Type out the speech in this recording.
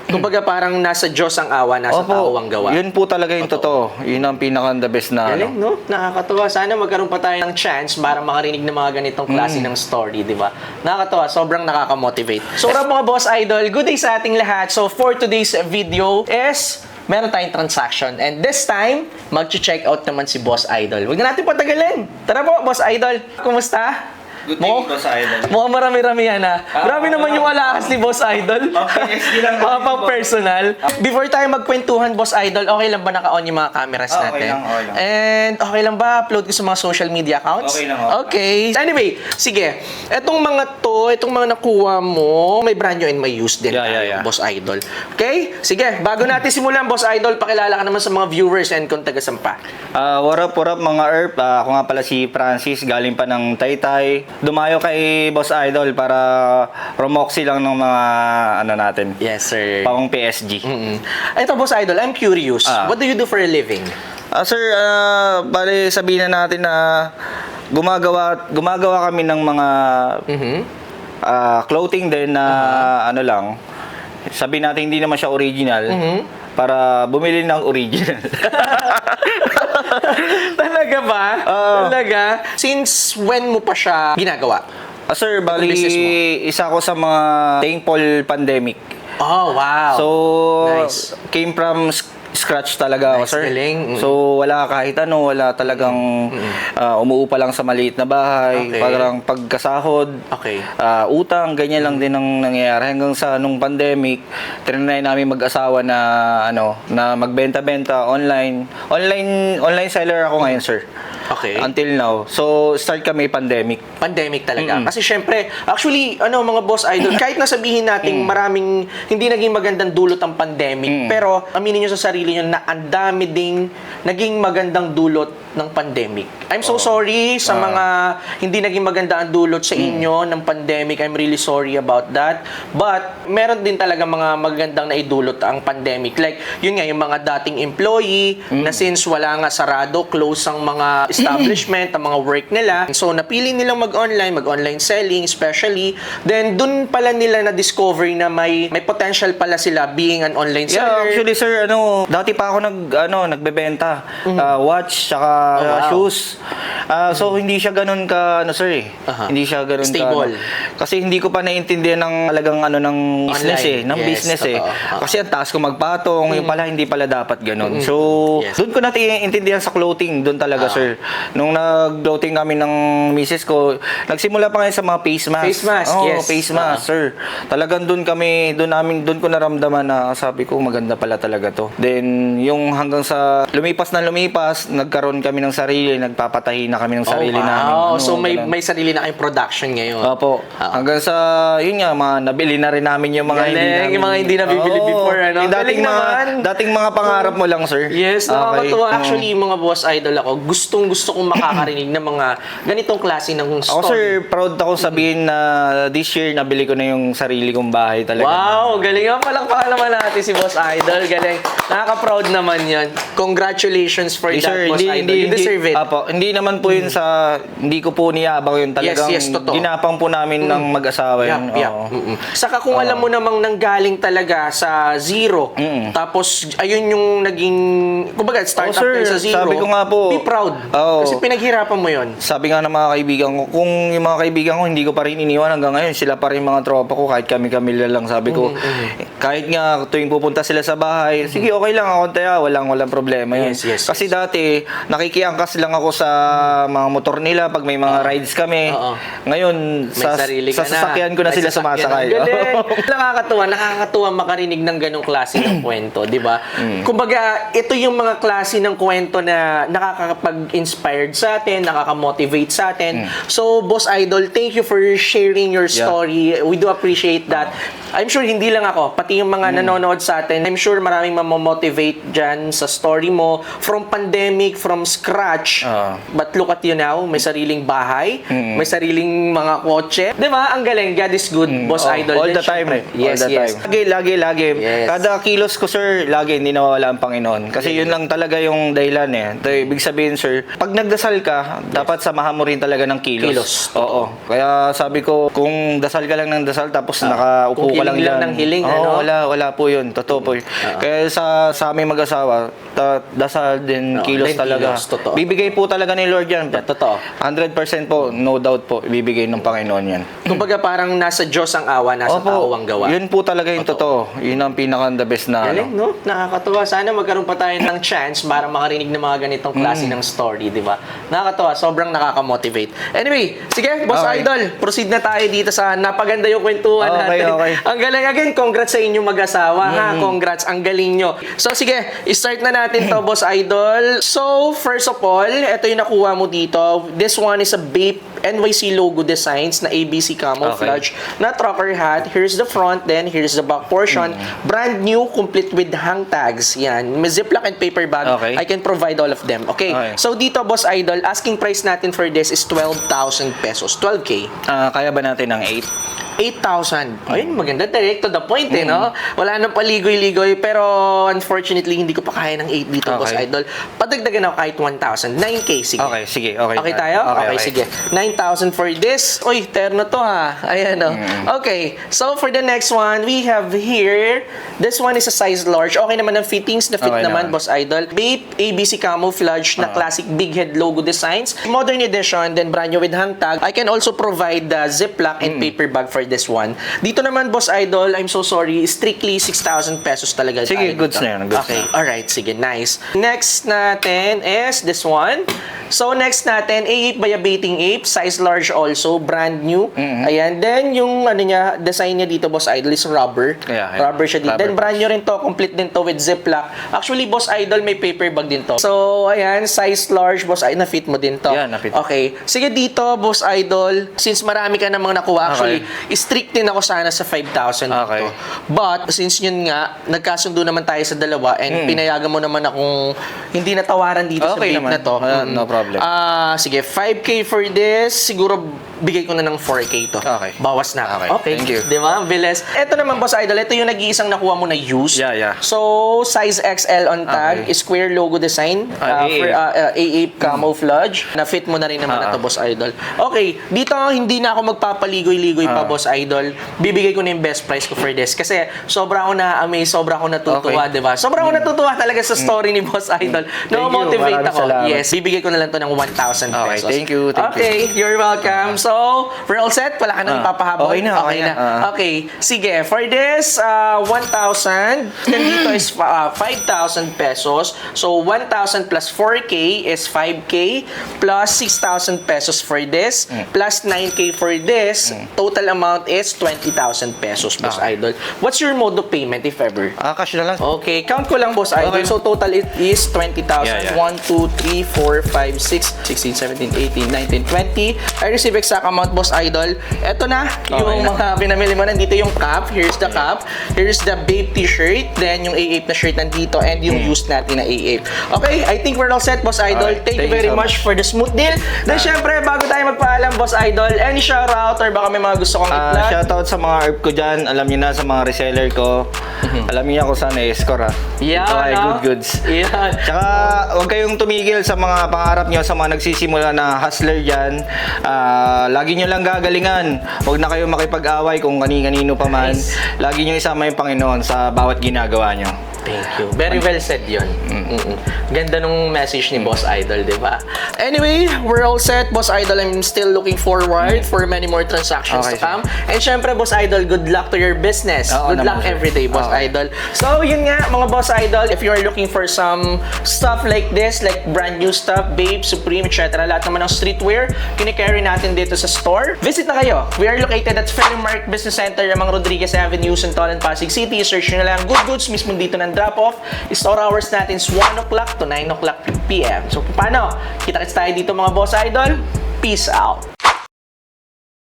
Kumbaga parang nasa Diyos ang awa, nasa tao ang gawa. Yun po talaga yung totoo. Yun ang pinaka-the best na Galing, no? Nakakatuwa. Sana magkaroon pa tayo ng chance para makarinig ng mga ganitong klase ng story, di ba? Nakakatuwa. Sobrang nakaka-motivate. So, mga boss idol, good day sa ating lahat. So, for today's video is meron tayong transaction. And this time, mag-check out naman si Boss Idol. Huwag na natin patagalin. Tara po, Boss Idol. Kumusta? Good day, Boss Idol. Mukhang marami-rami yan, ha? Grabe naman yung alakas ni Boss Idol. Okay, sige lang. Mga pang-personal. Before tayo magkwentuhan, Boss Idol, okay lang ba naka-on yung mga cameras natin? Okay lang. And okay lang ba upload ko sa mga social media accounts? Okay lang. Okay. Anyway, sige. Etong mga nakuha mo, may brand new and may used din tayo, Boss Idol. Okay? Sige, bago natin simulan, Boss Idol, pakilala ka naman sa mga viewers and kung taga-sampa. What up mga ERP? Ako nga pala si Francis, galing pa ng Taytay. Dumayo kay Boss Idol para promoxy lang ng mga natin. Yes, sir. Pang PSG. Ito, Boss Idol, I'm curious. What do you do for a living? Sir, bale sabihin na natin na gumagawa kami ng mga clothing din na lang. Sabihin natin hindi naman siya original para bumili ng original. Talaga ba? Talaga? Since when mo pa siya ginagawa? Sir, bali isa ko sa mga thankful pandemic. Oh, wow. So, nice. Came from scratch talaga ako, Nice, sir. galing. So, wala kahit ano, wala talagang umuupa lang sa maliit na bahay. Okay. Parang pagkasahod, Okay. utang, ganyan lang din ang nangyayari. Hanggang sa nung pandemic, trinay namin mag-asawa na, na magbenta-benta online. Online seller ako ngayon, sir. Okay. Until now. So, start kami pandemic. Pandemic talaga. Kasi syempre, actually, mga Boss Idol, kahit nasabihin natin maraming hindi naging magandang dulot ang pandemic, pero aminin nyo sa sarili nyo na ang dami ding naging magandang dulot ng pandemic. I'm so sorry sa mga hindi naging maganda ang dulot sa inyo ng pandemic. I'm really sorry about that. But, meron din talaga mga magandang naidulot ang pandemic. Like, yun nga, yung mga dating employee na since wala nga sarado, close ang mga establishment, ang mga work nila. So, napili nilang mag-online selling especially. Then, dun pala nila na-discover na may potential pala sila being an online seller. Yeah, actually, sir, dati pa ako nagbebenta. Watch, tsaka shoes. So, hindi siya ganun ka, sir, eh. Hindi siya ganun stable. Kasi hindi ko pa naiintindihan ng talagang ng business, online. ng business, Totoo. Kasi ang taas ko magpatong, yung pala, hindi pala dapat ganun. So, doon ko naiintindihan sa clothing, doon talaga, sir. Nung nag-clothing kami ng misis ko, nagsimula pa ngayon sa mga face mask. Face mask, yes. Face mask, sir. Talagang doon ko naramdaman na sabi ko, maganda pala talaga to. Then, yung hanggang sa lumipas, nagkaroon kami ng sarili, nagpapatahi na kami ng sarili namin. So, may sarili na kayong production ngayon. Opo. Hanggang sa, yun nga, nabili na rin namin yung mga Yung mga hindi nabibili before, Yung dating mga pangarap mo lang, sir. Yes, nakakatuwa. Actually, yung mga Boss Idol ako, gustong-gusto kong makakarinig ng mga ganitong klase ng story. Ako, sir, proud ako sabihin na this year, nabili ko na yung sarili kong bahay talaga. Wow, galing nga. Palakpakan naman natin si Boss Idol. Galing. Nakaka-proud naman yan. Congratulations for that, Boss Idol. You deserve it. Apo, hindi naman po yun hindi ko po niyabang yun. Talagang totoo. ginapang po namin ng mag-asawa yun. Saka kung alam mo namang nanggaling talaga sa zero, tapos ayun yung naging, kumbaga, start up kayo sa zero, sabi ko nga po, be proud. Kasi pinaghirapan mo yun. Sabi nga ng mga kaibigan ko, kung yung mga kaibigan ko hindi ko pa rin iniwan hanggang ngayon, sila pa rin mga tropa ko, kahit kami lang, sabi ko, kahit nga tuwing pupunta sila sa bahay, sige, okay lang ako, walang problema yun. Yes. Kasi dati, nakikiangkas lang ako sa mga motor nila pag may mga rides kami. Ngayon, sa sasakyan ko na sila sumasakay. Nakakatuwa makarinig ng ganong klase ng kwento, di ba? Kumbaga, ito yung mga klase ng kwento na nakakapag-inspired sa atin, nakaka-motivate sa atin. So, Boss Idol, thank you for sharing your story. We do appreciate that. I'm sure hindi lang ako, pati yung mga nanonood sa atin, I'm sure maraming motivate dyan sa story mo from pandemic, from scratch. But look at you now, may sariling bahay, may sariling mga kotse. Di ba? Ang galing. God is good, Boss Idol. All Then, the time. syempre, yes, All the yes. time. Lagi. Yes. Kada kilos ko, sir, lagi hindi nawawala ang Panginoon. Kasi yun lang talaga yung dahilan eh. Ito, ibig sabihin, sir, pag nagdasal ka, dapat samahan mo rin talaga ng kilos. Kilos. Oo. Kaya sabi ko, kung dasal ka lang ng dasal, tapos nakaupo kung ka lang hiling lang dyan. ng hiling, Oo, ano? wala po yun. Totoo po yun. Kaya sa aming mag-asawa, dasal din, kilos din talaga. kilos, totoo. Bibigay po talaga ni Lord yan. Totoo. 100% po, no doubt po, ibibigay ng Panginoon yan. Kumbaga parang nasa Diyos ang awa, nasa tao ang gawa. Yun po talaga yung totoo. Yun ang pinaka-the best na Galing, no? Nakakatuwa. Sana magkaroon pa tayo ng chance para makarinig ng mga ganitong klase ng story, di ba? Nakakatuwa. Sobrang nakaka-motivate. Anyway, sige, Boss Okay. Idol. Proceed na tayo dito sa napaganda yung kwentuhan Okay, natin. okay. Ang galing. Again, congrats sa inyong mag-asawa, ha? Congrats. Ang galing nyo. So, sige, start na natin to, Boss Idol. So, first of all, ito yung nakuha mo dito. This one is a Bape NYC logo designs na ABC camouflage na trucker hat. Here's the front, then here's the back portion. Brand new, complete with hang tags. Yan. May Ziploc and paper bag. Okay. I can provide all of them. Okay. So dito, Boss Idol, asking price natin for this is 12,000 pesos. 12K. Kaya ba natin ng 8,000. Ayun, maganda. Direct to the point, eh, no? Wala nang paligoy-ligoy. Pero, unfortunately, hindi ko pa kaya ng 8 dito, Boss Idol. Padagdagan ako kahit 1,000. 9K, sige. Okay, sige. Okay. Okay tayo? Okay, sige. 9,000 for this. Uy, terno to, ha? Ayan, no? Okay. So, for the next one, we have here, this one is a size large. Okay naman ang fittings. Na fit Okay naman, naman. Boss Idol. Bape ABC camouflage na classic big head logo designs. Modern edition, then brand new with hang tag. I can also provide the Ziploc and paper bag for this one. Dito naman, Boss Idol, I'm so sorry, strictly 6,000 pesos talaga. Sige, tayo goods dito. na yan, goods Okay, alright, sige, nice. Next natin is this one. So, next natin, A8 by a Baiting Ape, size large also, brand new. Ayan, then yung ano niya, design niya dito, Boss Idol, is rubber. Yeah. Rubber siya dito. Rubber Then, brand new rin to, complete din to with Ziploc. Actually, Boss Idol, may paper bag din to. So, ayan, size large, Boss Idol, na-fit mo din to. Yeah, na-fit. Okay. Sige dito, Boss Idol, since marami ka namang nakuha, actually, strict din ako sana sa 5,000 Okay. dito. But, since yun nga, nagkasundo naman tayo sa dalawa and pinayagan mo naman akong hindi natawaran dito sa Okay vape naman. na to. No problem. Sige, 5K for this. Siguro, bigay ko na ng 4K to. Okay. Bawas na. Okay. Thank you. Di ba? Bilis. Ito naman, Boss Idol, ito yung nag-iisang nakuha mo na used. Yeah. So, size XL on tag, Okay. square logo design, AA. for AA camouflage. Na-fit mo na rin naman na to, Boss Idol. Okay, dito hindi na ako magpapaligoy-ligoy pa, Boss Idol. Bibigay ko na yung best price ko for this. Kasi sobra ako na-amaze, sobra ako natutuwa, Okay. di ba? Sobra ako natutuwa talaga sa story ni Boss Idol. No-motivate Maraming ako. salamat. Yes, bibigay ko na lang to ng 1,000 Okay, pesos. thank you. Okay, you're welcome. So, we're all set? Wala ka nang papahabol? Okay na. Okay, sige. For this, 1,000. Then dito is 5,000 pesos. So, 1,000 plus 4K is 5K plus 6,000 pesos for this plus 9K for this. Total amount is 20,000 pesos, Boss Idol. What's your mode of payment, if ever? Cash na lang. Okay, count ko lang, Boss Idol. Okay. So, total it is 20,000. Yeah. 1, 2, 3, 4, 5, 6, 16, 17, 18, 19, 20. I receive exact amount, Boss Idol. Eto na, yung na. mga pinamili mo. Nandito yung cap. Here's the cap. Here's the Bape t-shirt. Then, yung A8 na shirt nandito. And yung used natin na A8. Okay, I think we're all set, Boss Idol. Okay, Thank you thank you very so much for the smooth deal. Then, syempre, bago tayo magpaalam, Boss Idol, any shoutout or baka may mga gusto kong i-plug? Shoutout sa mga herb ko dyan. Alam niyo na sa mga reseller ko. Alam niyo kung saan i-score ha. Yan, Okay, ah. good goods. Yan. Tsaka huwag kayong tumigil sa mga pangarap nyo, sa mga nagsisimula na hustler dyan. Lagi nyo lang gagalingan. Huwag na kayong makipag-away kung kani-kanino pa man. Nice. Lagi nyo isama yung Panginoon sa bawat ginagawa nyo. Thank you. Very well said yun. Ganda nung message ni Boss Idol, di ba? Anyway, we're all set, Boss Idol. I'm still looking forward for many more transactions to Okay, come. And syempre, Boss Idol, good luck to your business. Oo Good luck naman, sir. every day, Boss Okay. Idol. So, yun nga, mga Boss Idol, if you are looking for some stuff like this, like brand new stuff, Bape, Supreme, etc., lahat naman ng streetwear, kinikarry natin dito sa store. Visit na kayo. We are located at Fairmark Business Center, Mang Rodriguez Avenue, Santolan, Pasig City. Search nyo na lang Good Goods, mismo dito ng drop-off. Store hours natin is 1 o'clock to 9 o'clock p.m. So, paano? Kita-kits tayo dito, mga Boss Idol. Peace out.